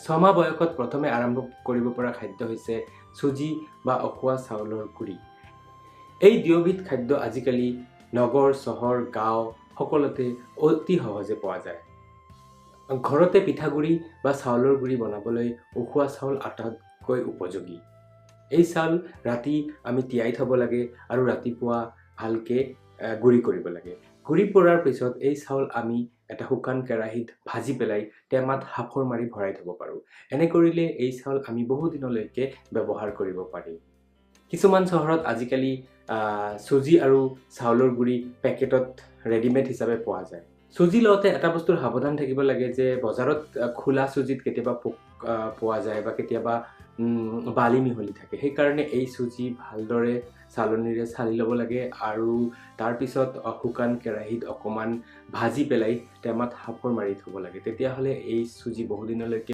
ছমাহ বয়সত প্ৰথমে আৰম্ভ কৰিব পৰা খাদ্য হৈছে চুজি বা অখোৱা চাউলৰ গুড়ি। এই দুয়োবিধ খাদ্য আজিকালি নগৰ, চহৰ, গাঁও সকলোতে অতি সহজে পোৱা যায়। ঘৰতে পিঠাগুড়ি বা চাউলৰ গুড়ি বনাবলৈ উখোৱা চাউল আটাইতকৈ উপযোগী। এই চাউল ৰাতি আমি তিয়াই থ'ব লাগে আৰু ৰাতিপুৱা ভালকৈ গুড়ি কৰিব লাগে। গুড়ি কৰাৰ পিছত এই চাউল আমি এটা শুকান কেৰাহীত ভাজি পেলাই টেমাত সাঁফৰ মাৰি ভৰাই থ'ব পাৰোঁ। এনে কৰিলে এই চাউল আমি বহু দিনলৈকে ব্যৱহাৰ কৰিব পাৰিম। কিছুমান চহৰত আজিকালি চুজি আৰু চাউলৰ গুড়ি পেকেটত ৰেডিমেড হিচাপে পোৱা যায়। চুজি লওঁতে এটা বস্তুৰ সাৱধান থাকিব লাগে যে বজাৰত খোলা চুজিত কেতিয়াবা পোক পোৱা যায় বা কেতিয়াবা বালি মিহলি থাকে। সেইকাৰণে এই চুজি ভালদৰে চালনীৰে চালি ল'ব লাগে আৰু তাৰপিছত শুকান কেৰাহীত অকণমান ভাজি পেলাই টেমাত সাঁফৰ মাৰি থ'ব লাগে। তেতিয়াহ'লে এই চুজি বহুদিনলৈকে